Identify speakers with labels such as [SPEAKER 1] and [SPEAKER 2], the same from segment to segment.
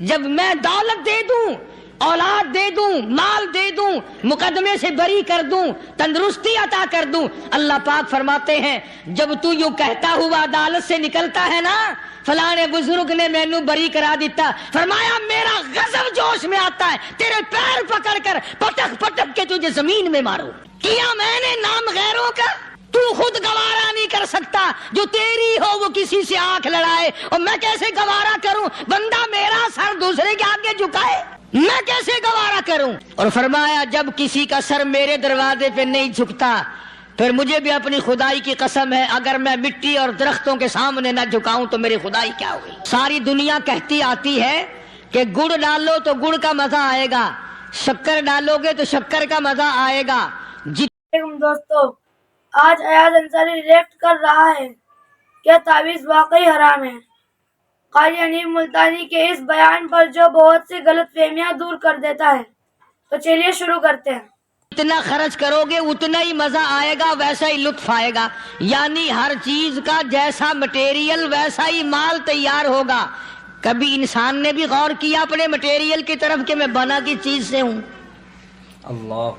[SPEAKER 1] جب میں دولت دے دوں، اولاد دے دوں، مال دے دوں، مقدمے سے بری کر دوں، تندرستی عطا کر دوں، اللہ پاک فرماتے ہیں جب تو یوں کہتا ہوا عدالت سے نکلتا ہے نا فلاں بزرگ نے مینوں بری کرا دیتا، فرمایا میرا غضب جوش میں آتا ہے، تیرے پیر پکڑ کر پٹک پٹک کے تجھے زمین میں ماروں۔ کیا میں نے نام غیروں کا؟ تو خود گوارا نہیں کر سکتا، جو تیری ہو وہ کسی سے آنکھ لڑائے، اور میں کیسے گوارا کروں؟ بندہ میرا سر دوسرے کے آگے جھکائے، میں کیسے گوارا کروں؟ اور فرمایا جب کسی کا سر میرے دروازے پہ نہیں جھکتا پھر مجھے بھی اپنی خدائی کی قسم ہے اگر میں مٹی اور درختوں کے سامنے نہ جھکاؤں تو میری خدائی کیا ہوگی؟ ساری دنیا کہتی آتی ہے کہ گڑ ڈالو تو گڑ کا مزہ آئے گا، شکر ڈالو گے تو شکر کا مزہ آئے گا۔
[SPEAKER 2] دوستو، آج ایاز انصاری ریلیکٹ کر رہا ہے کیا تعویذ واقعی حرام ہے؟ قاری انیب ملتانی کے اس بیان پر جو بہت سی غلط فہمیاں دور کر دیتا ہے، تو چلیے شروع کرتے ہیں۔
[SPEAKER 1] جتنا خرچ کرو گے اتنا ہی مزہ آئے گا، ویسا ہی لطف آئے گا، یعنی ہر چیز کا جیسا مٹیریل ویسا ہی مال تیار ہوگا۔ کبھی انسان نے بھی غور کیا اپنے مٹیریل کی طرف کہ میں بنا کی چیز سے ہوں؟
[SPEAKER 3] اللہ،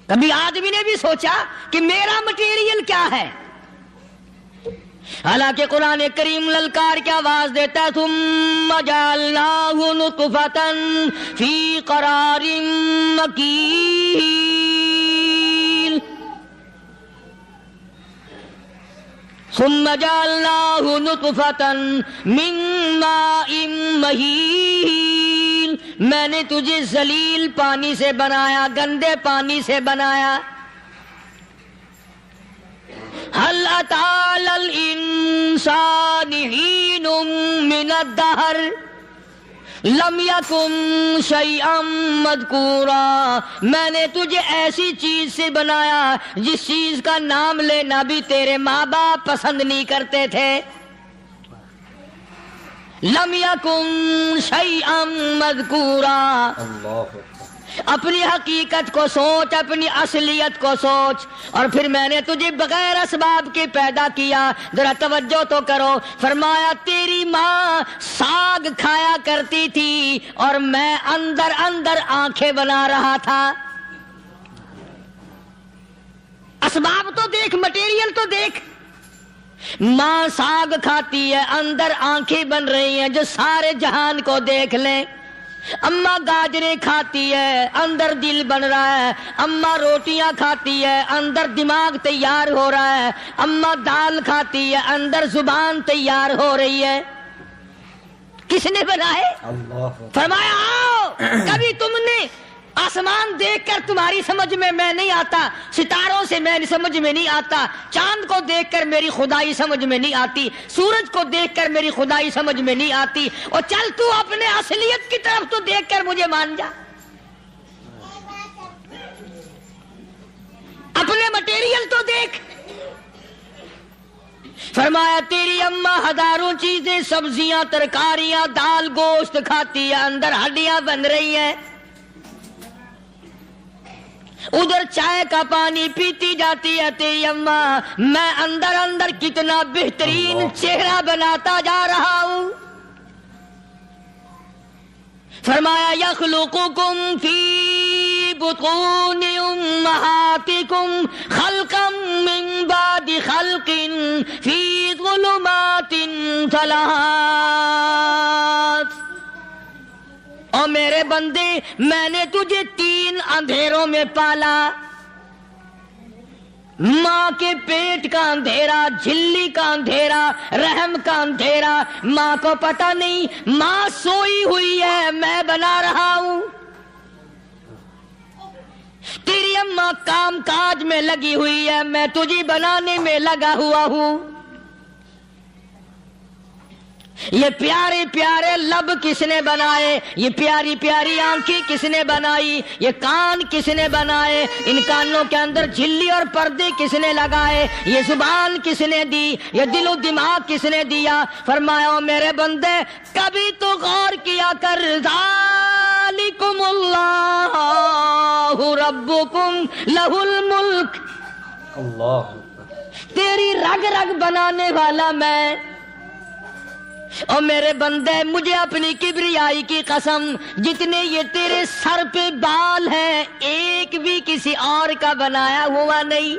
[SPEAKER 1] کبھی آدمی نے بھی سوچا کہ میرا مٹیریل کیا ہے؟ حالانکہ قرآن کریم للکار کی آواز دیتا ہے ثم جعلناہ نطفۃ فی قرار مکین، ثم جعلناہ نطفۃ من ماء مہین، میں نے تجھے ذلیل پانی سے بنایا، گندے پانی سے بنایا۔ هل أتى على الإنسان حين من الدهر لم يكن شيئا مذكورا، میں نے تجھے ایسی چیز سے بنایا جس چیز کا نام لینا بھی تیرے ماں باپ پسند نہیں کرتے تھے۔ لم يكن شيئا مذكورا، اپنی حقیقت کو سوچ، اپنی اصلیت کو سوچ۔ اور پھر میں نے تجھے بغیر اسباب کے پیدا کیا، ذرا توجہ تو کرو، فرمایا تیری ماں ساگ کھایا کرتی تھی اور میں اندر اندر آنکھیں بنا رہا تھا۔ اسباب تو دیکھ، مٹیریل تو دیکھ۔ ماں ساگ کھاتی ہے، اندر آنکھیں بن رہی ہیں جو سارے جہان کو دیکھ لیں۔ اماں گاجریں کھاتی ہے، اندر دل بن رہا ہے۔ اماں روٹیاں کھاتی ہے، اندر دماغ تیار ہو رہا ہے۔ اماں دال کھاتی ہے، اندر زبان تیار ہو رہی ہے۔ کس نے بنائے؟ فرمایا آؤ، کبھی تم نے آسمان دیکھ کر تمہاری سمجھ میں نہیں آتا، ستاروں سے میں سمجھ میں نہیں آتا، چاند کو دیکھ کر میری خدائی سمجھ میں نہیں آتی، سورج کو دیکھ کر میری خدائی سمجھ میں نہیں آتی، اور چل تو اپنے اصلیت کی طرف تو دیکھ کر مجھے مان جا، اپنے مٹیریل تو دیکھ۔ فرمایا تیری اماں ہزاروں چیزیں، سبزیاں، ترکاریاں، دال، گوشت کھاتی ہے، اندر ہڈیاں بن رہی ہیں۔ ادھر چائے کا پانی پیتی جاتی ہے تیری اماں، میں اندر اندر کتنا بہترین چہرہ بناتا جا رہا ہوں۔ فرمایا یخلقکم فی بطون امہاتکم خلقا من بعد خلق فی ظلمات ثلاث، اور میرے بندے میں نے تجھے 3 اندھیروں میں پالا، ماں کے پیٹ کا اندھیرا، جھلی کا اندھیرا، رحم کا اندھیرا، ماں کو پتہ نہیں، ماں سوئی ہوئی ہے، میں بنا رہا ہوں۔ تیری اماں کام کاج میں لگی ہوئی ہے، میں تجھے بنانے میں لگا ہوا ہوں۔ یہ پیارے پیارے لب کس نے بنائے؟ یہ پیاری پیاری آنکھیں کس نے بنائی؟ یہ کان کس نے بنائے؟ ان کانوں کے اندر جھلی اور پردے کس نے لگائے؟ یہ زبان کس نے دی؟ یہ دل و دماغ کس نے دیا؟ فرمایا میرے بندے کبھی تو غور کیا کر، ذالکم اللہ ربکم لہ الملک،
[SPEAKER 3] اللہ،
[SPEAKER 1] تیری رگ رگ بنانے والا میں، اور میرے بندے مجھے اپنی کبریائی کی قسم، جتنے یہ تیرے سر پہ بال ہیں ایک بھی کسی اور کا بنایا ہوا نہیں۔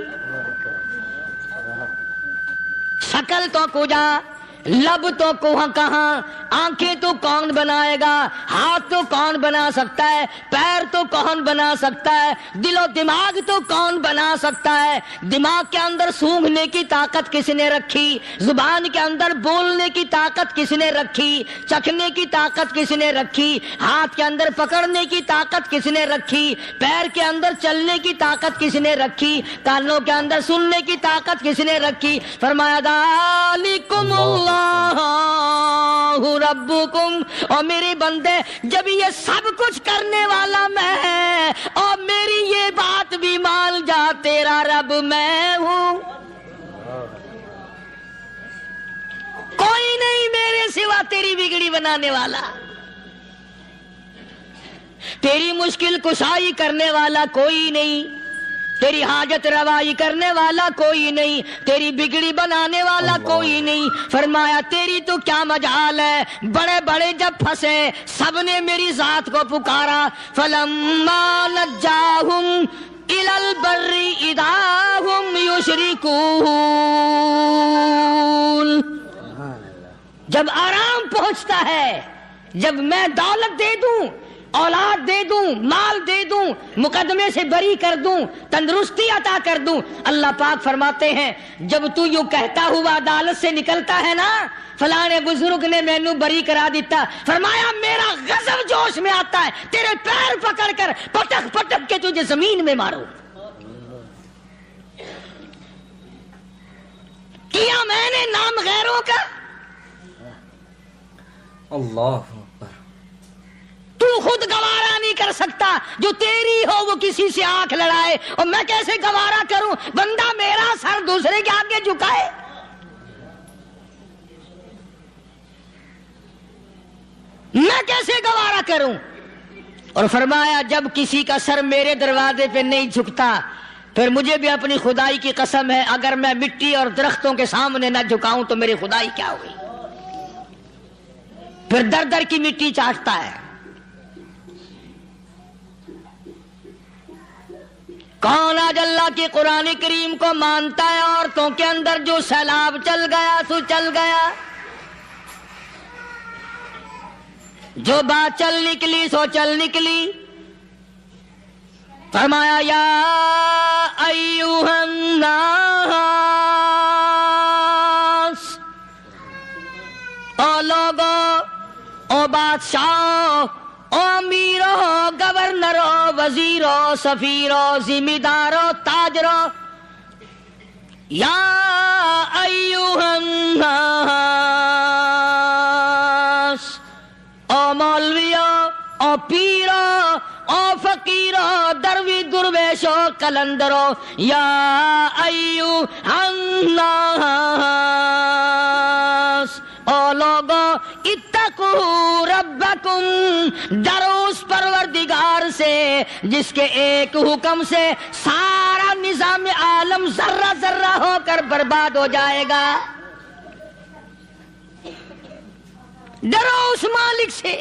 [SPEAKER 1] شکل تو کجا، لب تو کہاں، آنکھیں تو کون بنائے گا، ہاتھ تو کون بنا سکتا ہے، پیر تو کون بنا سکتا ہے، دل و دماغ تو کون بنا سکتا ہے۔ دماغ کے اندر سونگھنے کی طاقت کس نے رکھی، زبان کے اندر بولنے کی طاقت کس نے رکھی، چکھنے کی طاقت کس نے رکھی، ہاتھ کے اندر پکڑنے کی طاقت کس نے رکھی، پیر کے اندر چلنے کی طاقت کس نے رکھی، کانوں کے اندر سننے کی طاقت کس نے رکھی؟ فرمایا ذالکم اللہ ربکم، اور میرے بندے جب یہ سب کچھ کرنے والا میں اور میری یہ بات بھی مان جا تیرا رب میں ہوں، کوئی نہیں میرے سوا تیری بگڑی بنانے والا، تیری مشکل کشائی کرنے والا کوئی نہیں، تیری حاجت روائی کرنے والا کوئی نہیں، تیری بگڑی بنانے والا کوئی نہیں۔ فرمایا تیری تو کیا مجال ہے، بڑے بڑے جب پھنسے سب نے میری ذات کو پکارا، فلما نجاہم الی البر اذا ہم یشرکون، جب آرام پہنچتا ہے، جب میں دولت دے دوں، اولاد دے دوں، مال دے دوں، مقدمے سے بری کر دوں، تندرستی عطا کر دوں، اللہ پاک فرماتے ہیں جب تو یوں کہتا ہوا عدالت سے نکلتا ہے نا، فلانے بزرگ نے مینوں بری کرا دیتا، فرمایا میرا غضب جوش میں آتا ہے، تیرے پیر پکڑ کر پٹک پٹک کے تجھے زمین میں مارو۔ کیا میں نے نام غیروں کا؟
[SPEAKER 3] اللہ،
[SPEAKER 1] تو خود گوارا نہیں کر سکتا، جو تیری ہو وہ کسی سے آنکھ لڑائے، اور میں کیسے گوارا کروں بندہ میرا سر دوسرے کے آگے جھکائے؟ میں کیسے گوارا کروں؟ اور فرمایا جب کسی کا سر میرے دروازے پہ نہیں جھکتا، پھر مجھے بھی اپنی خدائی کی قسم ہے اگر میں مٹی اور درختوں کے سامنے نہ جھکاؤں تو میری خدائی کیا ہوئی؟ پھر در در کی مٹی چاٹتا ہے۔ کون آج اللہ کی قرآن کریم کو مانتا ہے؟ عورتوں کے اندر جو سیلاب چل گیا سو چل گیا، جو بات چل نکلی سو چل نکلی۔ فرمایا یا ایھا الناس، او لوگو، او بادشاہ، او امیرو، گورنرو، وزیرو، سفیرو، ذمہ دارو، تاجرو، یا ایھا الناس، او مولویو، او پیرو، او فقیرو، دروی درویشو، کلندرو، یا ایھا الناس، او لوگو اتقوا ربکم، ڈرو اس پروردگار سے جس کے ایک حکم سے سارا نظام عالم ذرہ ذرہ ہو کر برباد ہو جائے گا۔ ڈرو اس مالک سے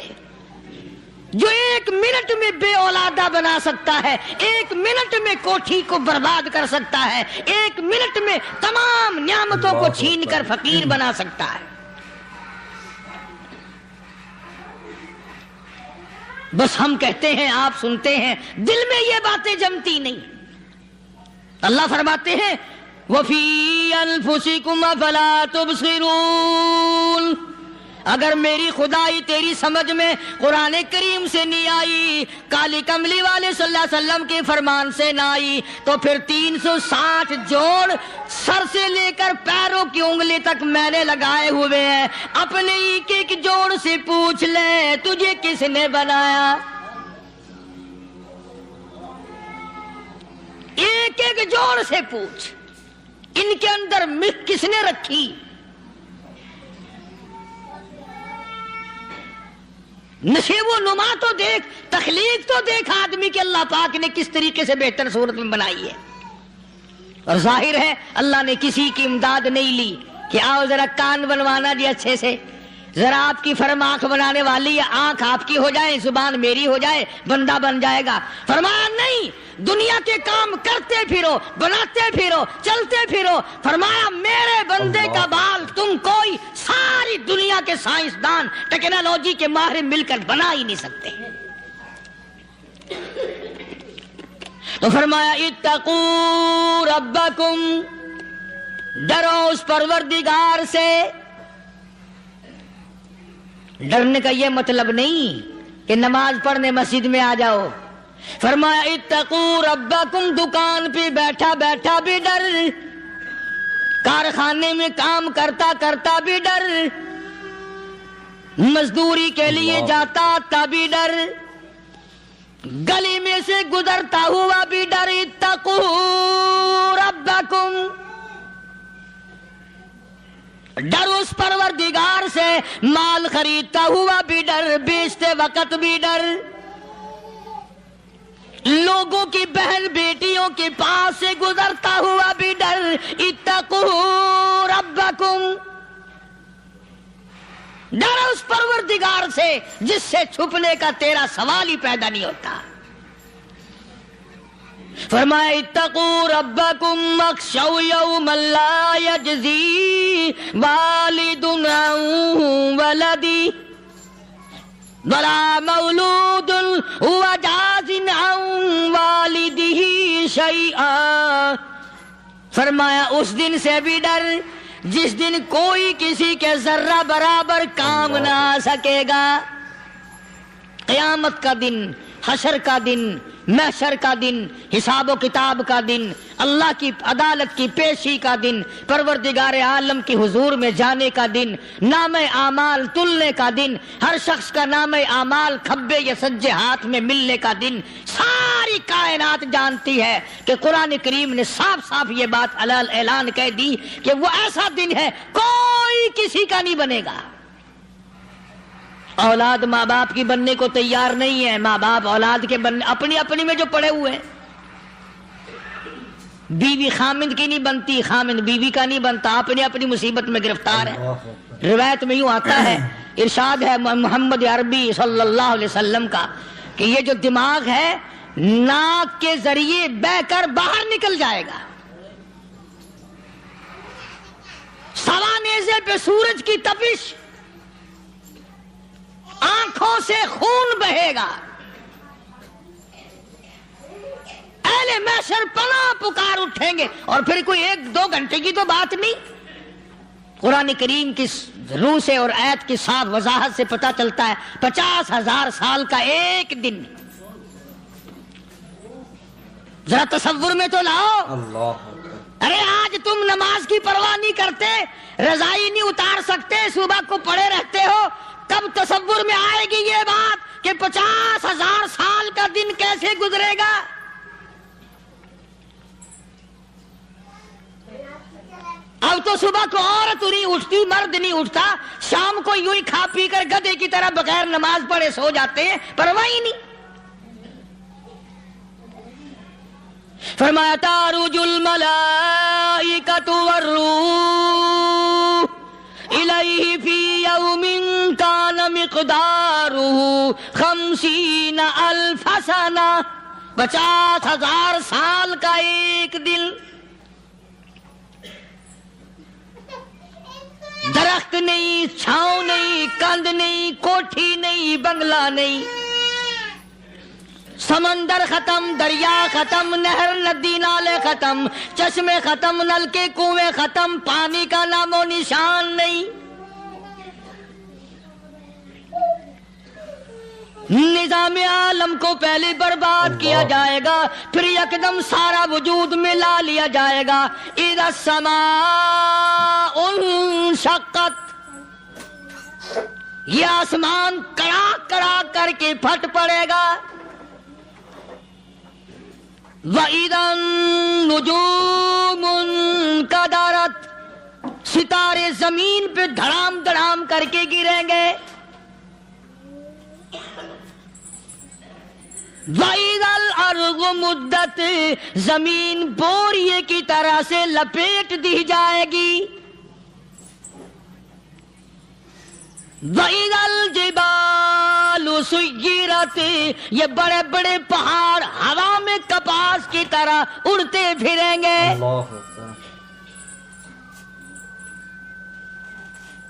[SPEAKER 1] جو ایک منٹ میں بے اولادہ بنا سکتا ہے، ایک منٹ میں کوٹھی کو برباد کر سکتا ہے، ایک منٹ میں تمام نعمتوں کو چھین کر فقیر بنا سکتا ہے۔ بس ہم کہتے ہیں، آپ سنتے ہیں، دل میں یہ باتیں جمتی نہیں۔ اللہ فرماتے ہیں وَفِي أَنفُسِكُمْ أَفَلَا تُبْصِرُونَ، اگر میری خدائی تیری سمجھ میں قرآن کریم سے نہیں آئی، کالی کملی والے صلی اللہ علیہ وسلم کے فرمان سے نہ آئی، تو پھر 360 جوڑ سر سے لے کر پیروں کی انگلی تک میں نے لگائے ہوئے ہیں، اپنے ایک ایک جوڑ سے پوچھ لے تجھے کس نے بنایا؟ ایک ایک جوڑ سے پوچھ، ان کے اندر مکھ کس نے رکھی؟ نشیب و نما تو دیکھ، تخلیق تو دیکھ آدمی کے اللہ پاک نے کس طریقے سے بہتر صورت میں بنائی ہے۔ اور ظاہر ہے اللہ نے کسی کی امداد نہیں لی کہ آؤ ذرا کان بنوانا جی اچھے سے، ذرا آپ کی فرم آنکھ بنانے والی ہے، آنکھ آپ کی ہو جائے، زبان میری ہو جائے، بندہ بن جائے گا؟ فرمایا نہیں، دنیا کے کام کرتے پھرو، بناتے پھرو، چلتے پھرو۔ فرمایا میرے بندے کا بال تم کوئی ساری دنیا کے سائنسدان ٹیکنالوجی کے ماہر مل کر بنا ہی نہیں سکتے۔ تو فرمایا اتقوا ربکم، ڈرو اس پروردگار سے۔ ڈرنے کا یہ مطلب نہیں کہ نماز پڑھنے مسجد میں آ جاؤ۔ فرمایا اتقوا ربکم، دکان پہ بیٹھا بیٹھا بھی ڈر، کارخانے میں کام کرتا کرتا بھی ڈر، مزدوری کے لیے جاتا تبھی ڈر، گلی میں سے گزرتا ہوا بھی ڈر۔ اتقوا ربکم، ڈر اس پروردگار سے، مال خریدتا ہوا بھی ڈر، بیچتے وقت بھی ڈر، لوگوں کی بہن بیٹیوں کے پاس سے گزرتا ہوا بھی ڈر۔ اتقوا ربکم، ڈر اس پروردگار سے جس سے چھپنے کا تیرا سوال ہی پیدا نہیں ہوتا۔ فرمایا اتقوا ربکم واخشوا یوما لا یجزی والد عن ولدہ ولا مولود هو جاز عن والدہ شیئا۔ فرمایا اس دن سے بھی ڈر جس دن کوئی کسی کے ذرہ برابر کام نہ آ سکے گا۔ قیامت کا دن، حشر کا دن، محشر کا دن، حساب و کتاب کا دن، اللہ کی عدالت کی پیشی کا دن، پروردگار عالم کی حضور میں جانے کا دن، نام اعمال تلنے کا دن، ہر شخص کا نام اعمال کھبے یا سجے ہاتھ میں ملنے کا دن۔ ساری کائنات جانتی ہے کہ قرآن کریم نے صاف صاف یہ بات اعلان کہہ دی کہ وہ ایسا دن ہے کوئی کسی کا نہیں بنے گا۔ اولاد ماں باپ کی بننے کو تیار نہیں ہے، ماں باپ اولاد کے بننے اپنی اپنی میں جو پڑے ہوئے ہیں۔ بیوی خامند کی نہیں بنتی، خامند بیوی کا نہیں بنتا، اپنی اپنی مصیبت میں گرفتار ہے۔ روایت میں یوں آتا ہے، ارشاد ہے محمد عربی صلی اللہ علیہ وسلم کا کہ یہ جو دماغ ہے ناک کے ذریعے بہ کر باہر نکل جائے گا، سوا نیزے پہ سورج کی تپش، آنکھوں سے خون بہے گا، اہل محشر پناہ پکار اٹھیں گے، اور پھر کوئی 1-2 گھنٹے کی تو بات نہیں۔ قرآن کریم کی روح سے اور آیت کی صاف وضاحت سے پتہ چلتا ہے 50,000 سال کا ایک دن۔ ذرا تصور میں تو لاؤ، ارے آج تم نماز کی پرواہ نہیں کرتے، رضائی نہیں اتار سکتے، صبح کو پڑے رہتے ہو، کب تصور میں آئے گی یہ بات کہ 50,000 سال کا دن کیسے گزرے گا؟ اب تو صبح کو عورت نہیں اٹھتی، مرد نہیں اٹھتا، شام کو یوں ہی کھا پی کر گدھے کی طرح بغیر نماز پڑھے سو جاتے ہیں، پرواہ ہی نہیں۔ فرمایا تعرج الملائکۃ والروح الیہ فی یوم کان مقدارہ 50,000 سنہ، 50,000 سال کا ایک دن۔ درخت نہیں، چھاؤں نہیں، کند نہیں، کوٹھی نہیں، بنگلہ نہیں، سمندر ختم، دریا ختم، نہر ندی نالے ختم، چشمے ختم، نل کے کنویں ختم، پانی کا نام و نشان نہیں، نظام عالم کو پہلے برباد کیا جائے گا، پھر یکدم سارا وجود ملا لیا جائے گا۔ اذا السماء انشقت، یہ آسمان کڑاک کڑاک کر کے پھٹ پڑے گا۔ وَإِذَا النُّجُومُ انْكَدَرَتْ، ستارے زمین پہ دھڑام دھڑام کر کے گریں گے۔ وَإِذَا الْأَرْضُ مُدَّتْ، زمین بوریے کی طرح سے لپیٹ دی جائے گی۔ وَإِذَا الْجِبَالُ سُيِّرَتْ، یہ بڑے بڑے پہاڑ ہوا میں کپاس کی طرح اڑتے پھریں گے.
[SPEAKER 3] اللہ اکبر.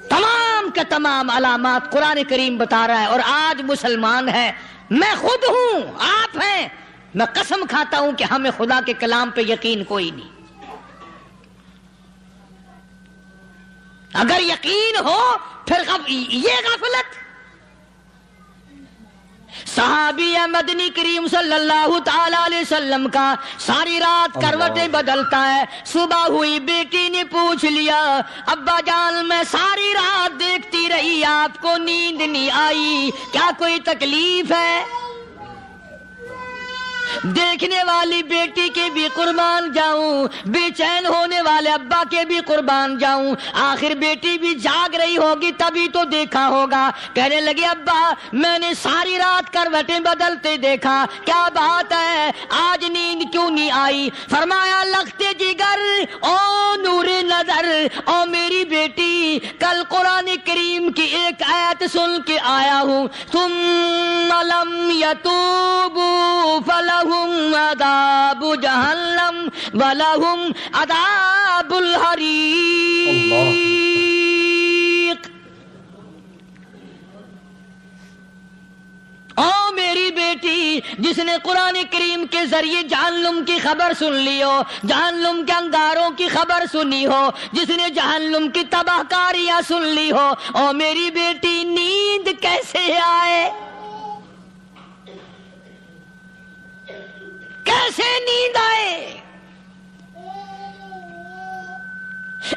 [SPEAKER 1] تمام کے تمام علامات قرآن کریم بتا رہا ہے. اور آج مسلمان ہے، میں خود ہوں، آپ ہیں، میں قسم کھاتا ہوں کہ ہمیں خدا کے کلام پہ یقین کوئی نہیں. اگر یقین ہو پھر یہ غفلت. صحابی مدنی کریم صلی اللہ تعالی علیہ وسلم کا ساری رات کروٹیں بدلتا ہے. صبح ہوئی بیٹی نے پوچھ لیا، ابا جان میں ساری رات دیکھتی رہی، آپ کو نیند نہیں آئی، کیا کوئی تکلیف ہے؟ دیکھنے والی بیٹی کے بھی قربان جاؤں، بے چین ہونے والے ابا کے بھی قربان جاؤں. آخر بیٹی بھی جاگ رہی ہوگی تبھی تو دیکھا ہوگا. کہنے لگے ابا میں نے ساری رات کروٹیں بدلتے دیکھا، کیا بات ہے، آج نیند کیوں نہیں آئی؟ فرمایا لختے جگر او نور نظر، او میری بیٹی کل قرآن کریم کی ایک آیت سن کے آیا ہوں، ثم لم یتوبوا فلہم عذاب جہنم ولہم عذاب الحریق. او میری بیٹی جس نے قرآن کریم کے ذریعے جہنم کی خبر سن لی ہو، جہنم کے انگاروں کی خبر سنی ہو، جس نے جہنم کی تباہ کاریاں سن لی ہو، او میری بیٹی نیند کیسے آئے؟ کیسے نیند آئے؟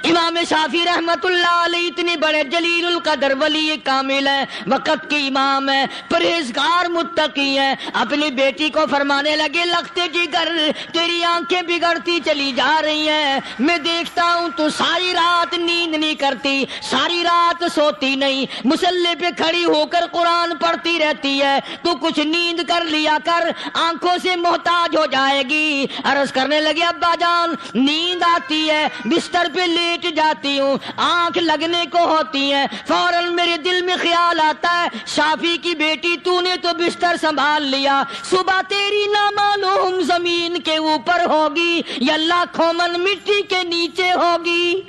[SPEAKER 1] امام شافعی رحمت اللہ علیہ اتنے بڑے جلیل القدر ولی کامل ہیں، وقت کے امام ہیں، پرہیزگار متقی ہیں. اپنی بیٹی کو فرمانے لگے لختے جگر تیری آنکھیں بگڑتی چلی جا رہی ہیں، میں دیکھتا ہوں تو ساری رات نیند نہیں کرتی، ساری رات سوتی نہیں، مصلی پہ کھڑی ہو کر قرآن پڑھتی رہتی ہے، تو کچھ نیند کر لیا کر، آنکھوں سے محتاج ہو جائے گی. عرض کرنے لگے ابا جان نیند آتی ہے، بستر پہ لیٹ جاتی ہوں، آنکھ لگنے کو ہوتی ہے، فوراً میرے دل میں خیال آتا ہے شافی کی بیٹی تو نے تو بستر سنبھال لیا، صبح تیری نہ معلوم زمین کے اوپر ہوگی یا لاکھوں من مٹی کے نیچے ہوگی.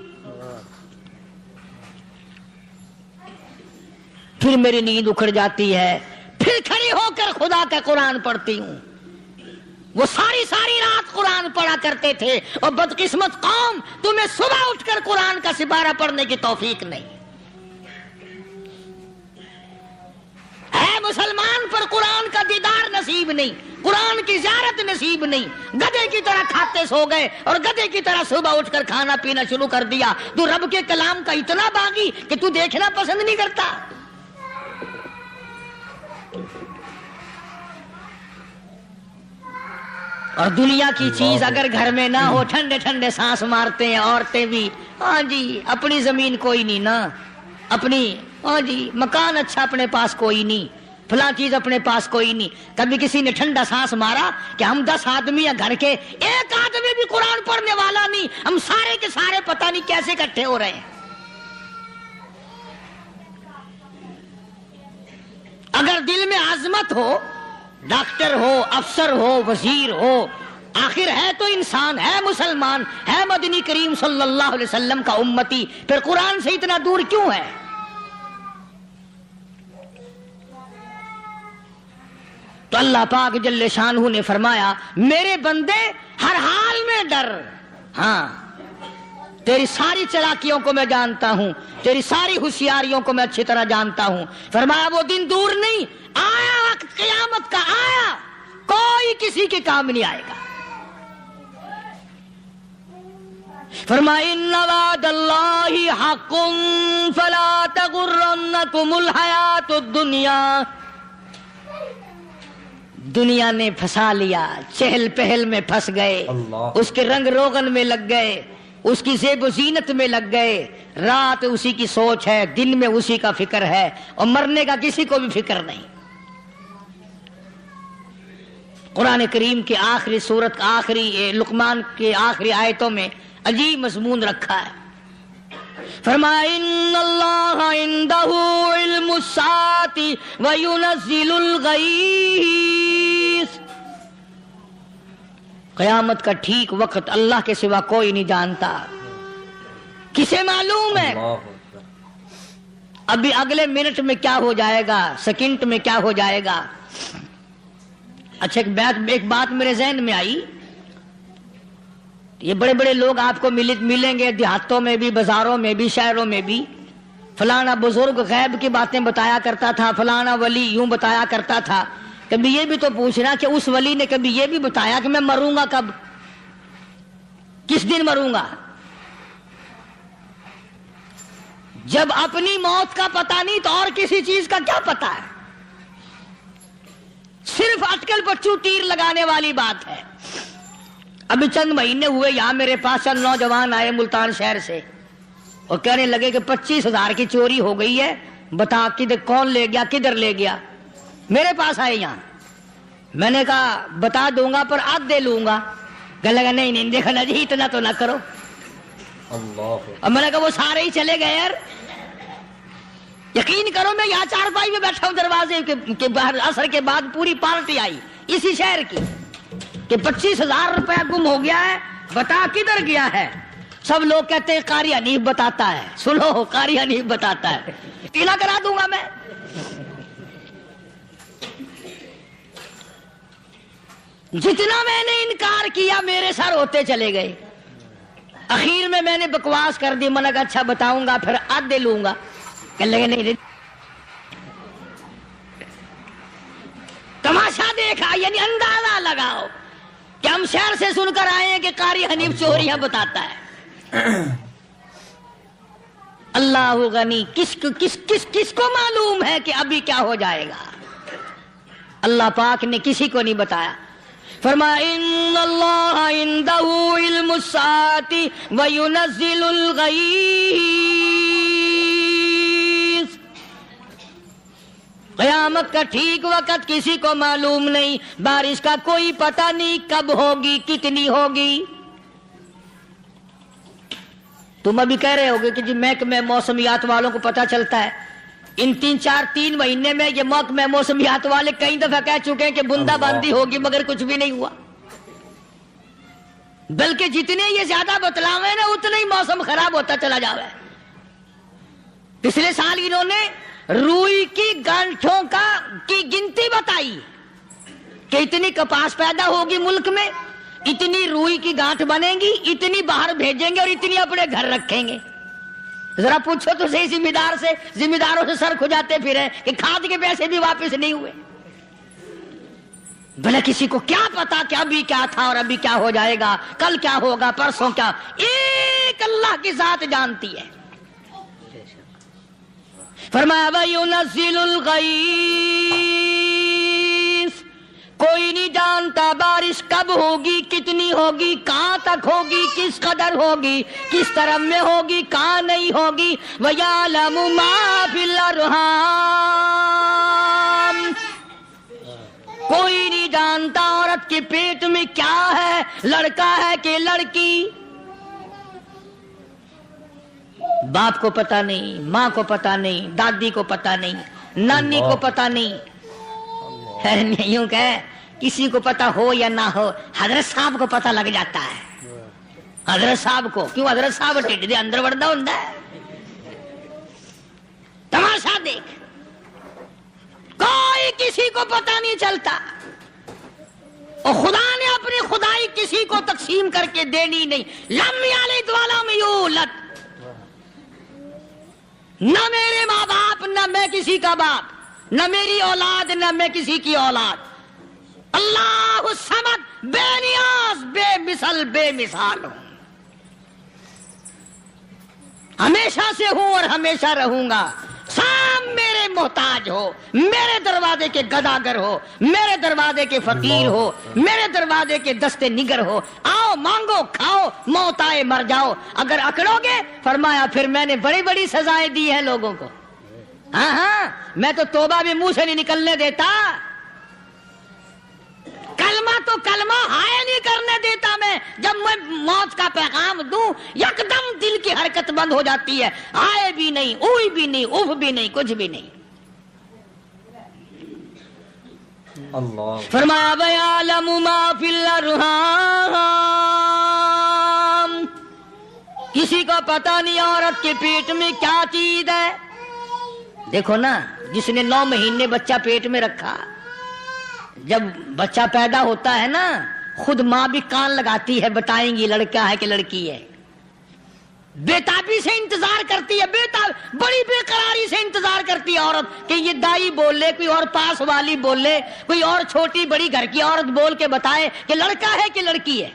[SPEAKER 1] پھر میری نیند اکھڑ جاتی ہے، پھر کھڑی ہو کر خدا کا قرآن پڑھتی ہوں. وہ ساری رات قرآن پڑھا کرتے تھے، اور بدقسمت قوم تمہیں صبح اٹھ کر قرآن کا سپارہ پڑھنے کی توفیق نہیں ہے. مسلمان پر قرآن کا دیدار نصیب نہیں، قرآن کی زیارت نصیب نہیں. گدھے کی طرح کھاتے سو گئے اور گدھے کی طرح صبح اٹھ کر کھانا پینا شروع کر دیا. تو رب کے کلام کا اتنا باغی کہ تو دیکھنا پسند نہیں کرتا. اور دنیا کی چیز اگر گھر میں نہ ہو، ٹھنڈے ٹھنڈے سانس مارتے ہیں عورتیں بھی. ہاں جی اپنی زمین کوئی نہیں نا، اپنی ہاں جی مکان اچھا اپنے پاس کوئی نہیں، فلاں چیز اپنے پاس کوئی نہیں. کبھی کسی نے ٹھنڈا سانس مارا کہ ہم 10 آدمی ہیں گھر کے، ایک آدمی بھی قرآن پڑھنے والا نہیں، ہم سارے کے سارے پتہ نہیں کیسے اکٹھے ہو رہے ہیں. اگر دل میں عظمت ہو، ڈاکٹر ہو، افسر ہو، وزیر ہو، آخر ہے تو انسان، ہے مسلمان، ہے مدنی کریم صلی اللہ علیہ وسلم کا امتی، پھر قرآن سے اتنا دور کیوں ہے؟ تو اللہ پاک جل شانہ نے فرمایا میرے بندے ہر حال میں ڈر. ہاں تیری ساری چلاکیوں کو میں جانتا ہوں، تیری ساری ہوشیاریوں کو میں اچھی طرح جانتا ہوں. فرمایا وہ دن دور نہیں، آیا وقت قیامت کا، آیا، کوئی کسی کے کام نہیں آئے گا. فرمایا ان وعد اللہ حق فلا تغرنکم الحیات الدنیا. دنیا نے پھنسا لیا، چہل پہل میں پھنس گئے، اس کے رنگ روغن میں لگ گئے، اس کی زیب و زینت میں لگ گئے. رات اسی کی سوچ ہے، دن میں اسی کا فکر ہے، اور مرنے کا کسی کو بھی فکر نہیں. قرآن کریم کی آخری سورت، آخری لقمان کے آخری آیتوں میں عجیب مضمون رکھا ہے. فرمایا ان اللہ عندہ علم الساعۃ وینزل الغیث، قیامت کا ٹھیک وقت اللہ کے سوا کوئی نہیں جانتا. کسے معلوم ہے ابھی اگلے منٹ میں کیا ہو جائے گا، سیکنڈ میں کیا ہو جائے گا. اچھا ایک بات میرے ذہن میں آئی، یہ بڑے بڑے لوگ آپ کو ملیں گے دیہاتوں میں بھی، بازاروں میں بھی، شہروں میں بھی. فلانا بزرگ غیب کی باتیں بتایا کرتا تھا، فلانا ولی یوں بتایا کرتا تھا. کبھی یہ بھی تو پوچھنا کہ اس ولی نے کبھی یہ بھی بتایا کہ میں مروں گا کب، کس دن مروں گا. جب اپنی موت کا پتہ نہیں تو اور کسی چیز کا کیا پتہ ہے. صرف اٹکل پچو تیر لگانے والی بات ہے. ابھی چند مہینے ہوئے یہاں میرے پاس چند نوجوان آئے ملتان شہر سے اور کہنے لگے کہ 25,000 کی چوری ہو گئی ہے، بتا کدھر کون لے گیا، کدھر لے گیا. میرے پاس آئے یہاں، میں نے کہا بتا دوں گا پر آدھے لوں گا. کہنے لگا نہیں دیکھنا جی اتنا تو نہ کرو. اور میں نے کہا وہ سارے ہی چلے گئے یار. یقین کرو میں یہاں چارپائی میں بیٹھا ہوں دروازے کے باہر، عصر کے بعد پوری پارٹی آئی اسی شہر کی کہ 25,000 روپیہ گم ہو گیا ہے، بتا کدھر گیا ہے. سب لوگ کہتے ہیں قاری حنیف بتاتا ہے. سنو قاری حنیف بتاتا ہے، ٹیلا کرا دوں گا میں. جتنا میں نے انکار کیا میرے سر ہوتے چلے گئے. اخیر میں نے بکواس کر دی. میں نے کہا اچھا بتاؤں گا پھر آدھے لوں گا. کہنے لگے نہیں. تماشا دیکھا یعنی اندازہ لگاؤ کہ ہم شہر سے سن کر آئے ہیں کہ قاری حنیف چوریاں بتاتا ہے. اللہ غنی، کس کو معلوم ہے کہ ابھی کیا ہو جائے گا. اللہ پاک نے کسی کو نہیں بتایا. فرمایا ان اللہ عندہ علم الساعۃ وینزل الغیث، قیامت کا ٹھیک وقت کسی کو معلوم نہیں، بارش کا کوئی پتہ نہیں کب ہوگی، کتنی ہوگی. تم ابھی کہہ رہے ہوگے کہ جی محکمہ موسمیات والوں کو پتہ چلتا ہے. ان 3 مہینے میں یہ محکمہ موسمیات والے کئی دفعہ کہہ چکے ہیں کہ بندہ باندی ہوگی مگر کچھ بھی نہیں ہوا. بلکہ جتنے یہ زیادہ بتلاوے نا اتنا ہی موسم خراب ہوتا چلا جاوے. پچھلے سال انہوں نے روئی کی گانٹھوں کی گنتی بتائی کہ اتنی کپاس پیدا ہوگی ملک میں، اتنی روئی کی گانٹھ بنے گی، اتنی باہر بھیجیں گے اور اتنی اپنے گھر رکھیں گے. ذرا پوچھو تو صحیح ذمہ داروں سے سر کھجاتے پھرے کہ کھاد کے پیسے بھی واپس نہیں ہوئے. بھلا کسی کو کیا پتا کہ ابھی کیا تھا اور ابھی کیا ہو جائے گا، کل کیا ہوگا، پرسوں کیا. ایک اللہ کی ذات جانتی ہے. فرمایا وَيُنَزِّلُ الْغَيْثَ، کوئی نہیں جانتا بارش کب ہوگی، کتنی ہوگی، کہاں تک ہوگی، کس قدر ہوگی، کس طرح میں ہوگی، کہاں نہیں ہوگی. وَيَعْلَمُ مَا فِي الْأَرْحَامِ، کوئی نہیں جانتا عورت کے پیٹ میں کیا ہے، لڑکا ہے کہ لڑکی. باپ کو پتا نہیں، ماں کو پتا نہیں، دادی کو پتا نہیں، نانی کو پتا نہیں. یوں کہ کسی کو پتا ہو یا نہ ہو حضرت صاحب کو پتا لگ جاتا ہے. حضرت صاحب کو کیوں؟ حضرت صاحب ٹھڈ دے اندر وڑدا ہوندا ہے. تماشا دیکھ، کوئی کسی کو پتا نہیں چلتا. اور خدا نے اپنی خدائی کسی کو تقسیم کر کے دینی نہیں. لم یلد ولم یولد، نہ میرے ماں باپ، نہ میں کسی کا باپ، نہ میری اولاد، نہ میں کسی کی اولاد. اللہ الصمد، بے نیاز، بے مثال ہوں. ہمیشہ سے ہوں اور ہمیشہ رہوں گا. سام میرے محتاج ہو، میرے دروازے کے گداگر ہو، میرے دروازے کے فقیر ہو، میرے دروازے کے دستے نگر ہو. آؤ مانگو کھاؤ، موت آئے مر جاؤ. اگر اکڑو گے فرمایا پھر میں نے بڑی بڑی سزائیں دی ہیں لوگوں کو. ہاں میں تو توبہ بھی منہ سے نہیں نکلنے دیتا. کلمہ تو کلمہ ہائے نہیں کرنے دیتا. میں جب میں موت کا پیغام دوں یکدم دل کی حرکت بند ہو جاتی ہے، آئے بھی نہیں، اوئی بھی نہیں، اف بھی نہیں، کچھ بھی نہیں۔
[SPEAKER 3] اللہ
[SPEAKER 1] فرمایا وَيَعْلَمُ مَا فِي الْأَرْحَامِ، کسی کو پتہ نہیں عورت کے پیٹ میں کیا چیز ہے۔ دیکھو نا، جس نے 9 مہینے بچہ پیٹ میں رکھا، جب بچہ پیدا ہوتا ہے نا، خود ماں بھی کان لگاتی ہے، بتائیں گی لڑکا ہے کہ لڑکی ہے، بےتابی سے انتظار کرتی ہے، بڑی بے قراری سے انتظار کرتی ہے عورت کہ یہ دائی بول لے، کوئی اور پاس والی بول لے، کوئی اور چھوٹی بڑی گھر کی عورت بول کے بتائے کہ لڑکا ہے کہ لڑکی ہے۔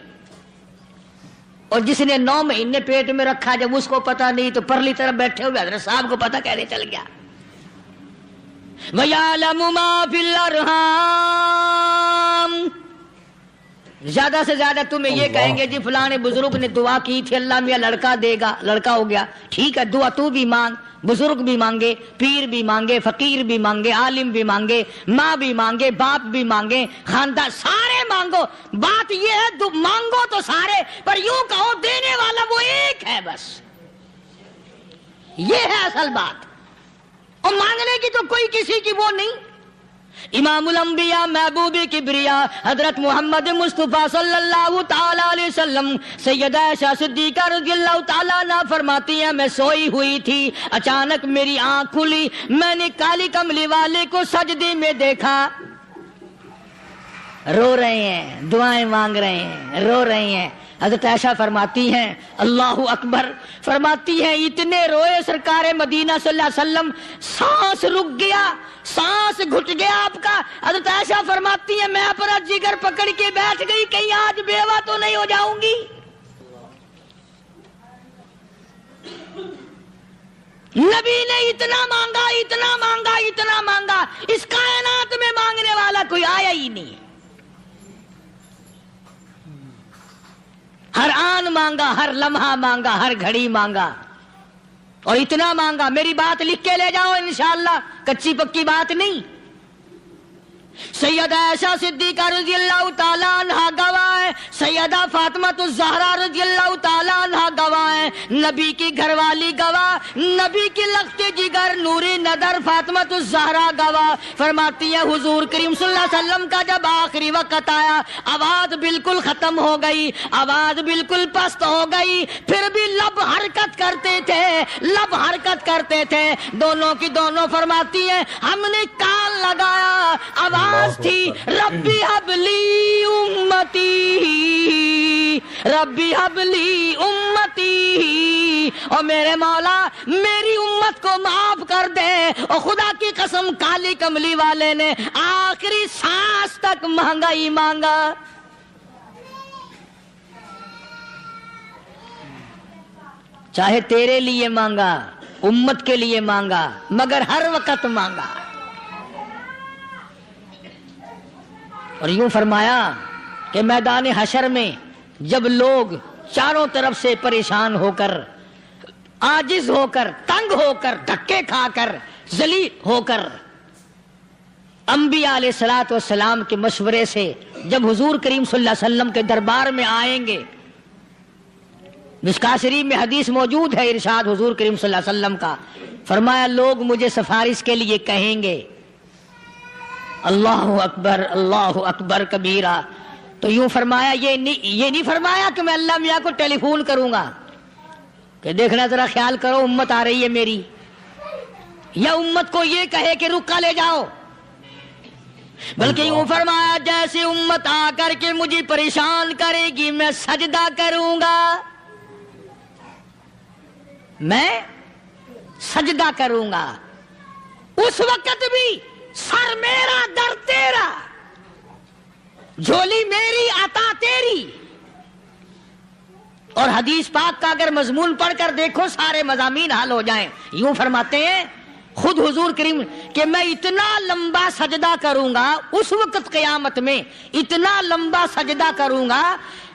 [SPEAKER 1] اور جس نے 9 مہینے پیٹ میں رکھا، جب اس کو پتا نہیں تو پرلی طرف بیٹھے ہوئے حضرت صاحب کو پتا کیسے چل گیا؟ وَيَعْلَمُ مَا فِي الْأَرْحَامِ، زیادہ سے زیادہ تمہیں یہ کہیں گے جی فلاں بزرگ نے دعا کی تھی، اللہ میاں لڑکا دے گا، لڑکا ہو گیا، ٹھیک ہے، دعا تو بھی مانگ، بزرگ بھی مانگے، پیر بھی مانگے، فقیر بھی مانگے، عالم بھی مانگے، ماں بھی مانگے، باپ بھی مانگے، خاندان سارے مانگو، بات یہ ہے مانگو تو سارے، پر یوں کہو دینے والا وہ ایک ہے بس، یہ ہے اصل بات، اور مانگنے کی تو کوئی کسی کی وہ نہیں۔ امام الانبیاء محبوب کبریا حضرت محمد مصطفیٰ صلی اللہ تعالی علیہ وسلم سیدہ عائشہ صدیقہ رضی اللہ تعالیٰ عنہ فرماتی ہیں میں سوئی ہوئی تھی، اچانک میری آنکھ کھلی، میں نے کالی کملی والے کو سجدے میں دیکھا، رو رہے ہیں، دعائیں مانگ رہے ہیں، رو رہے ہیں۔ حضرت عائشہ فرماتی ہیں اللہ اکبر، فرماتی ہیں اتنے روئے سرکار مدینہ صلی اللہ علیہ وسلم، سانس رک گیا، سانس گھٹ گیا آپ کا۔ حضرت عائشہ فرماتی ہیں میں اپنا جگر پکڑ کے بیٹھ گئی، کہیں آج بیوہ تو نہیں ہو جاؤں گی۔ نبی نے اتنا مانگا، اتنا مانگا، اتنا مانگا، اس کائنات میں مانگنے والا کوئی آیا ہی نہیں، ہر آن مانگا، ہر لمحہ مانگا، ہر گھڑی مانگا، اور اتنا مانگا۔ میری بات لکھ کے لے جاؤ انشاءاللہ، کچی پکی بات نہیں۔ سیدہ عائشہ صدیقہ رضی اللہ تعالیٰ عنہ گواہ ہے، سیدہ فاطمہ الزہرا رضی اللہ تعالیٰ عنہ گواہ ہے، نبی کی گھر والی گواہ، نبی کی لخت جگر نوری نظر فاطمہ الزہرا گواہ، فرماتی ہے حضور کریم صلی اللہ علیہ وسلم کا جب آخری وقت آیا، آواز بالکل ختم ہو گئی، آواز بالکل پست ہو گئی، پھر بھی لب حرکت کرتے تھے، لب حرکت کرتے تھے، دونوں کی دونوں فرماتی ہیں ہم نے کان لگایا، آواز تھی ربی حبلی امتی، ربی حبلی امتی، اور میرے مولا میری امت کو معاف کر دے۔ اور خدا کی قسم کالی کملی والے نے آخری سانس تک مانگا ہی مانگا۔ چاہے تیرے لیے مانگا، امت کے لیے مانگا، مگر ہر وقت مانگا۔ اور یوں فرمایا کہ میدان حشر میں جب لوگ چاروں طرف سے پریشان ہو کر، عاجز ہو کر، تنگ ہو کر، دھکے کھا کر، ذلیل ہو کر، انبیاء علیہ الصلوۃ والسلام کے مشورے سے جب حضور کریم صلی اللہ علیہ وسلم کے دربار میں آئیں گے، مشکاۃ شریف میں حدیث موجود ہے، ارشاد حضور کریم صلی اللہ علیہ وسلم کا، فرمایا لوگ مجھے سفارش کے لیے کہیں گے اللہ اکبر، اللہ اکبر کبیرہ، تو یوں فرمایا یہ نہیں فرمایا کہ میں اللہ میاں کو ٹیلی فون کروں گا کہ دیکھنا ذرا خیال کرو امت آ رہی ہے میری، یا امت کو یہ کہے کہ رکا لے جاؤ، بلکہ یوں فرمایا جیسے امت آ کر کے مجھے پریشان کرے گی میں سجدہ کروں گا، میں سجدہ کروں گا، اس وقت بھی سر میرا در تیرا، جھولی میری عطا تیری۔ اور حدیث پاک کا اگر مضمون پڑھ کر دیکھو سارے مضامین حل ہو جائیں۔ یوں فرماتے ہیں خود حضور کریم کہ میں اتنا لمبا سجدہ کروں گا اس وقت قیامت میں، اتنا لمبا سجدہ کروں گا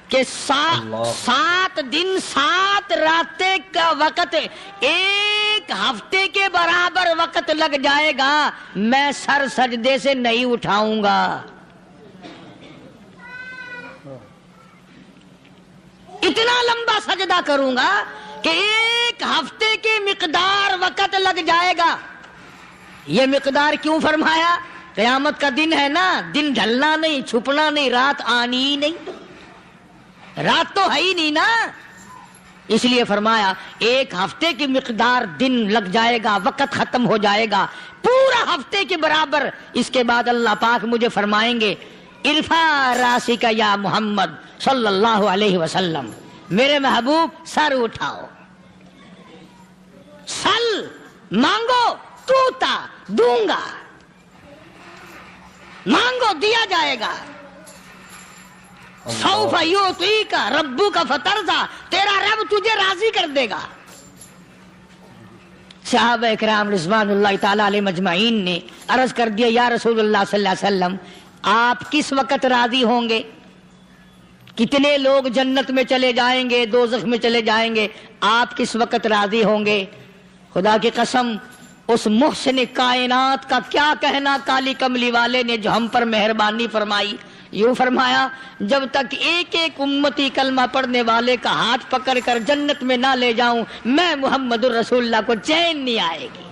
[SPEAKER 1] کہ 7 دن 7 راتیں کا وقت ایک ہفتے کے برابر وقت لگ جائے گا، میں سر سجدے سے نہیں اٹھاؤں گا۔ اتنا لمبا سجدہ کروں گا کہ ایک ایک ہفتے کی مقدار وقت لگ جائے گا. یہ مقدار کیوں فرمایا؟ قیامت کا دن ہے نا, دن ڈھلنا نہیں, چھپنا نہیں, رات آنی ہی نہیں, رات تو ہے ہی نہیں نا, اس لیے فرمایا ایک ہفتے کی مقدار دن لگ جائے گا, وقت ختم ہو جائے گا پورا ہفتے کے برابر. اس کے بعد اللہ پاک مجھے فرمائیں گے ارفع راسک یا محمد صلی اللہ علیہ وسلم, میرے محبوب سر اٹھاؤ, سل مانگو توتا دوں گا, مانگو دیا جائے گا. سوف یعطیک ربک فترضی, تیرا رب تجھے راضی کر دے گا. صحابہ کرام رضوان اللہ تعالی علیہ مجمعین نے عرض کر دیا یا رسول اللہ صلی اللہ علیہ وسلم آپ کس وقت راضی ہوں گے؟ کتنے لوگ جنت میں چلے جائیں گے, دوزخ میں چلے جائیں گے, آپ کس وقت راضی ہوں گے؟ خدا کی قسم اس محسن کائنات کا کیا کہنا کالی کملی والے نے جو ہم پر مہربانی فرمائی. یوں فرمایا جب تک ایک ایک امتی کلمہ پڑھنے والے کا ہاتھ پکڑ کر جنت میں نہ لے جاؤں میں محمد الرسول اللہ کو چین نہیں آئے گی.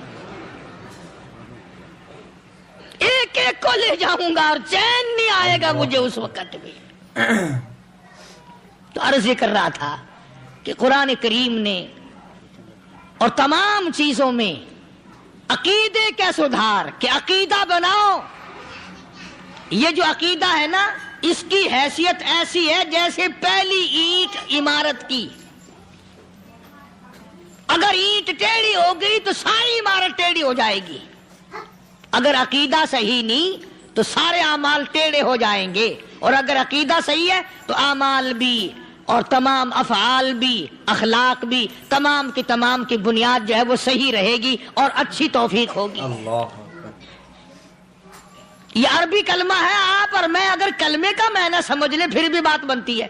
[SPEAKER 1] ایک ایک کو لے جاؤں گا اور چین نہیں آئے گا مجھے اس وقت بھی. تو عرض یہ کر رہا تھا کہ قرآن کریم نے اور تمام چیزوں میں عقیدے کا سدھار کہ عقیدہ بناؤ. یہ جو عقیدہ ہے نا اس کی حیثیت ایسی ہے جیسے پہلی اینٹ عمارت کی. اگر اینٹ ٹیڑھی ہو گئی تو ساری عمارت ٹیڑھی ہو جائے گی, اگر عقیدہ صحیح نہیں تو سارے اعمال ٹیڑھے ہو جائیں گے, اور اگر عقیدہ صحیح ہے تو اعمال بھی اور تمام افعال بھی اخلاق بھی تمام کی بنیاد جو ہے وہ صحیح رہے گی اور اچھی توفیق ہوگی.
[SPEAKER 3] اللہ
[SPEAKER 1] یہ عربی کلمہ ہے, آپ اور میں اگر کلمے کا معنی سمجھ لیں پھر بھی بات بنتی ہے.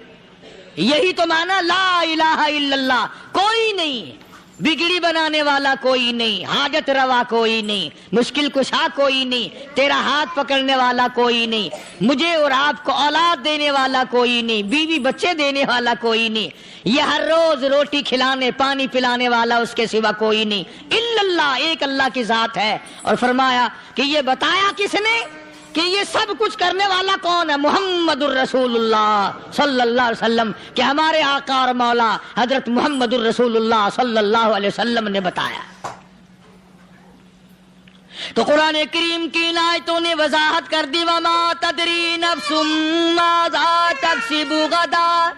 [SPEAKER 1] یہی تو معنی لا الہ الا اللہ, کوئی نہیں, بگڑی بنانے والا کوئی نہیں, حاجت روا کوئی نہیں, مشکل کشا کوئی نہیں, تیرا ہاتھ پکڑنے والا کوئی نہیں, مجھے اور آپ کو اولاد دینے والا کوئی نہیں, بیوی بچے دینے والا کوئی نہیں, یہ ہر روز روٹی کھلانے پانی پلانے والا اس کے سوا کوئی نہیں, الا اللہ, ایک اللہ کی ذات ہے. اور فرمایا کہ یہ بتایا کس نے کہ یہ سب کچھ کرنے والا کون ہے؟ محمد الرسول اللہ صلی اللہ علیہ وسلم, کہ ہمارے آقا اور مولا حضرت محمد الرسول اللہ صلی اللہ علیہ وسلم نے بتایا. تو قرآن کریم کی ان آیتوں نے وضاحت کر دی وما تدری نفس ماذا تکسب غدا,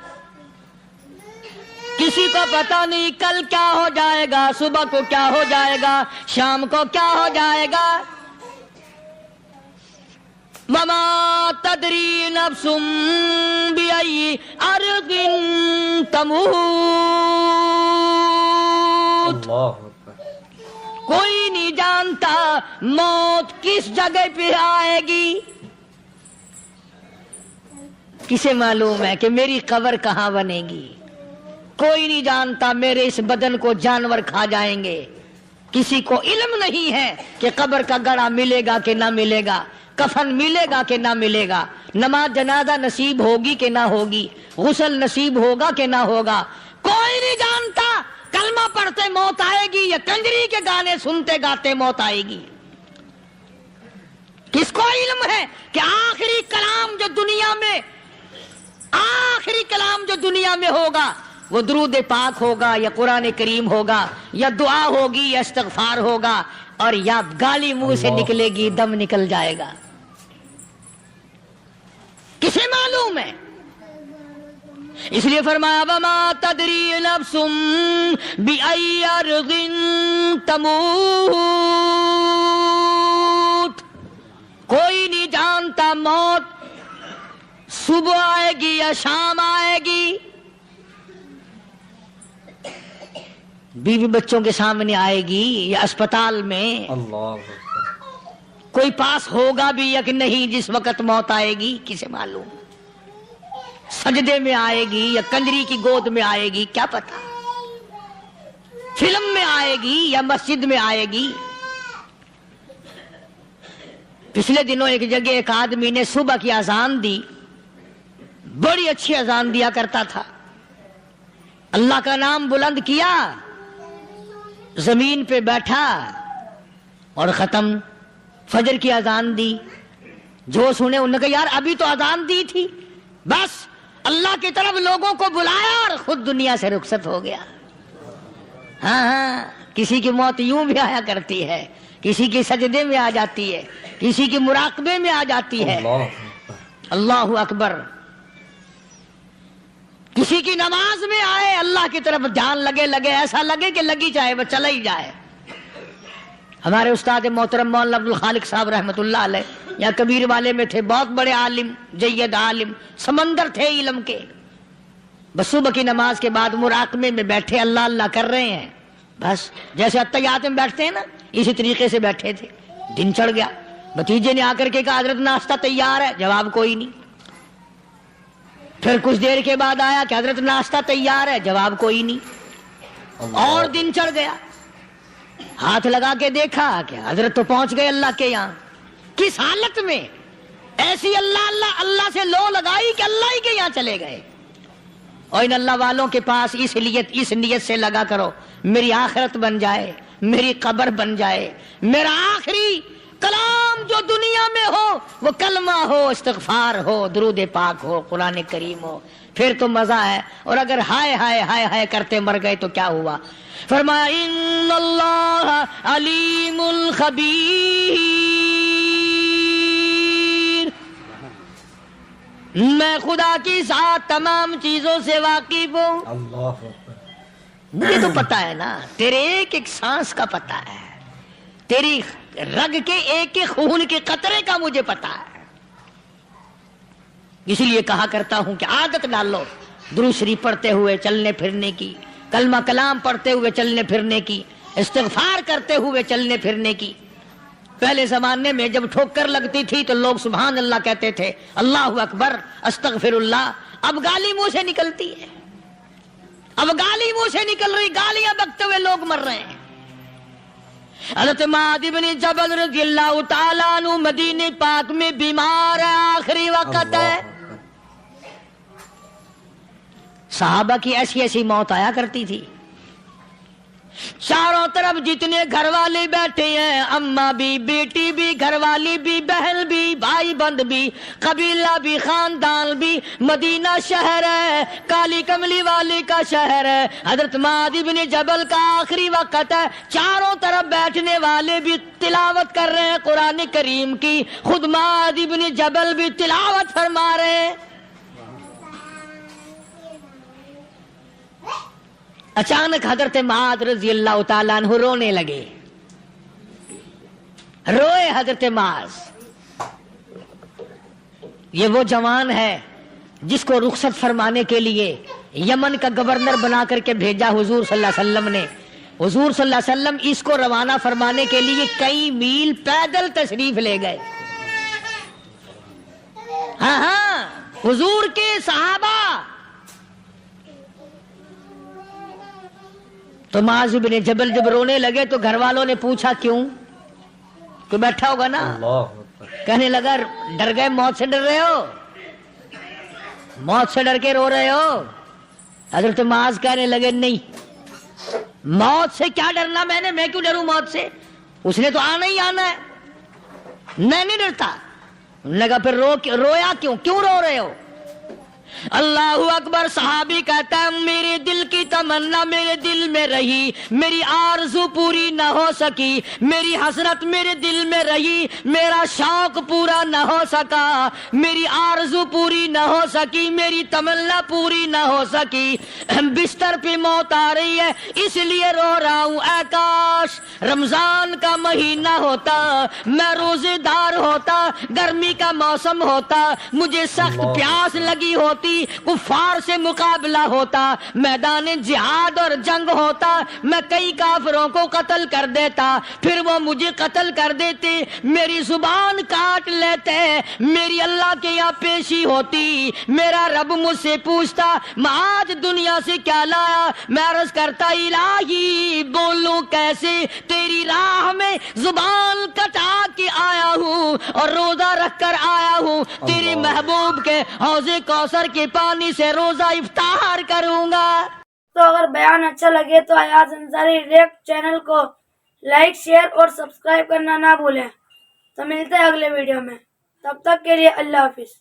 [SPEAKER 1] کسی کو پتہ نہیں کل کیا ہو جائے گا, صبح کو کیا ہو جائے گا, شام کو کیا ہو جائے گا. وما تدری نفس بأي أرض تموت, کوئی نہیں جانتا موت کس جگہ پہ آئے گی. کسے معلوم ہے کہ میری قبر کہاں بنے گی؟ کوئی نہیں جانتا میرے اس بدن کو جانور کھا جائیں گے. کسی کو علم نہیں ہے کہ قبر کا گڑھا ملے گا کہ نہ ملے گا, کفن ملے گا کہ نہ ملے گا, نماز جنازہ نصیب ہوگی کہ نہ ہوگی, غسل نصیب ہوگا کہ نہ ہوگا, کوئی نہیں جانتا. کلمہ پڑھتے موت آئے گی یا کنجری کے گانے سنتے گاتے موت آئے گی؟ کس کو علم ہے کہ آخری کلام جو دنیا میں ہوگا وہ درود پاک ہوگا یا قرآن کریم ہوگا یا دعا ہوگی یا استغفار ہوگا, اور یا گالی منہ سے نکلے گی, دم نکل جائے گا؟ کسے معلوم ہے؟ اس لیے فرمایا وما تدری نفس بأي أرض تموت, کوئی نہیں جانتا موت صبح آئے گی یا شام آئے گی, بیوی بچوں کے سامنے آئے گی یا اسپتال میں.
[SPEAKER 3] اللہ
[SPEAKER 1] کوئی پاس ہوگا بھی یا کہ نہیں جس وقت موت آئے گی؟ کسے معلوم؟ سجدے میں آئے گی یا کنجری کی گود میں آئے گی, کیا پتا؟ فلم میں آئے گی یا مسجد میں آئے گی. پچھلے دنوں ایک جگہ ایک آدمی نے صبح کی اذان دی, بڑی اچھی اذان دیا کرتا تھا, اللہ کا نام بلند کیا, زمین پہ بیٹھا اور ختم. فجر کی اذان دی. جو سنے انہوں نے کہا یار ابھی تو اذان دی تھی. بس اللہ کی طرف لوگوں کو بلایا اور خود دنیا سے رخصت ہو گیا. ہاں کسی کی موت یوں بھی آیا کرتی ہے, کسی کی سجدے میں آ جاتی ہے, کسی کی مراقبے میں آ جاتی ہے. اللہ اکبر. کسی کی نماز میں آئے, اللہ کی طرف دھیان لگے ایسا لگے کہ لگی جائے وہ چلا ہی جائے. ہمارے استاد محترم مولانا عبد الخالق صاحب رحمۃ اللہ علیہ یا کبیر والے میں تھے, بہت بڑے عالم, جید عالم, سمندر تھے علم کے. بس صبح کی نماز کے بعد مراقبے میں بیٹھے اللہ اللہ کر رہے ہیں. بس جیسے اتحیات میں بیٹھتے ہیں نا, اسی طریقے سے بیٹھے تھے. دن چڑھ گیا. بھتیجے نے آ کر کے کہا حضرت ناشتہ تیار ہے. جواب کوئی نہیں. پھر کچھ دیر کے بعد آیا کہ حضرت ناشتہ تیار ہے. جواب کوئی نہیں. اور دن چڑھ گیا. ہاتھ لگا کے دیکھا کہ حضرت تو پہنچ گئے اللہ کے یہاں. کس حالت میں؟ ایسی اللہ اللہ اللہ سے لو لگائی کہ اللہ ہی کے یہاں چلے گئے. اور ان اللہ والوں کے پاس اس نیت سے لگا کرو میری آخرت بن جائے, میری قبر بن جائے, میرا آخری کلام جو دنیا میں ہو وہ کلمہ ہو, استغفار ہو, درود پاک ہو, قرآن کریم ہو, پھر تو مزہ ہے. اور اگر ہائے ہائے ہائے ہائے کرتے مر گئے تو کیا ہوا؟ فرمایا ان اللہ علیم خبیر, میں خدا کی ذات تمام چیزوں سے واقف ہوں. مجھے تو پتا ہے نا, تیرے ایک ایک سانس کا پتا ہے, تیری رگ کے ایک ایک خون کے قطرے کا مجھے پتا ہے. اس لیے کہا کرتا ہوں کہ عادت ڈال لو درود شریف پڑھتے ہوئے چلنے پھرنے کی, کلمہ کلام پڑھتے ہوئے چلنے پھرنے کی, استغفار کرتے ہوئے چلنے پھرنے کی. پہلے زمانے میں جب ٹھوکر لگتی تھی تو لوگ سبحان اللہ کہتے تھے, اللہ اکبر, استغفر اللہ. اب گالی منہ سے نکلتی ہے, اب گالی منہ سے نکل رہی, گالیاں بکتے ہوئے لوگ مر رہے ہیں. حضرت معاذ بن جبل رضی اللہ تعالیٰ عنہ مدینے پاک میں بیمار ہے, آخری وقت ہے. صحابہ کی ایسی ایسی موت آیا کرتی تھی. چاروں طرف جتنے گھر والے بیٹھے ہیں, اماں بھی, بیٹی بھی, گھر والی بھی, بہن بھی, بھائی بند بھی, قبیلہ بھی, خاندان بھی. مدینہ شہر ہے, کالی کملی والے کا شہر ہے. حضرت معاذ بن جبل کا آخری وقت ہے. چاروں طرف بیٹھنے والے بھی تلاوت کر رہے ہیں قرآن کریم کی, خود معاذ بن جبل بھی تلاوت فرما رہے ہیں. اچانک حضرت معاذ رضی اللہ تعالیٰ عنہ رونے لگے. روئے حضرت معاذ. یہ وہ جوان ہے جس کو رخصت فرمانے کے لیے یمن کا گورنر بنا کر کے بھیجا حضور صلی اللہ علیہ وسلم نے. حضور صلی اللہ علیہ وسلم اس کو روانہ فرمانے کے لیے کئی میل پیدل تشریف لے گئے. ہاں حضور کے صحابہ. تو معاذ بن جبل جب رونے لگے تو گھر والوں نے پوچھا کیوں؟ کوئی بیٹھا ہوگا نا, کہنے لگا ڈر گئے, موت سے ڈر رہے ہو, موت سے ڈر کے رو رہے ہو. حضرت معاذ کہنے لگے نہیں, موت سے کیا ڈرنا, میں کیوں ڈروں موت سے, اس نے تو آنا ہی آنا ہے, میں نہیں ڈرتا. انہوں نے کہا پھر رویا کیوں رو رہے ہو؟ اللہ اکبر. صحابی کہتا ہے میرے دل کی تمنا میرے دل میں رہی, میری آرزو پوری نہ ہو سکی, میری حسرت میرے دل میں رہی, میرا شوق پورا نہ ہو سکا, میری آرزو پوری نہ ہو سکی, میری تمنا پوری نہ ہو سکی. بستر پہ موت آ رہی ہے اس لیے رو رہا ہوں. اے کاش رمضان کا مہینہ ہوتا, میں روزے دار ہوتا, گرمی کا موسم ہوتا, مجھے سخت پیاس لگی ہوتی, کفار سے مقابلہ ہوتا, میدان جہاد اور جنگ ہوتا, میں کئی کافروں کو قتل کر دیتا, پھر وہ مجھے قتل کر دیتے, میری زبان کاٹ لیتے, میری اللہ کے یہاں پیشی ہوتی, میرا رب مجھ سے پوچھتا معاذ دنیا سے کیا لایا. میں عرض کرتا الہی بولوں کیسے, تیری راہ میں زبان کٹا کے آیا ہوں اور روزہ رکھ کر آیا ہوں, تیرے محبوب کے حوض کوثر کے پانی سے روزہ افطار کروں گا.
[SPEAKER 2] دوستو اگر بیان اچھا لگے تو ایاز انصاری ریئیکٹ چینل کو لائک شیئر اور سبسکرائب کرنا نہ بھولیں. تو ملتے ہیں اگلے ویڈیو میں. تب تک کے لیے اللہ حافظ.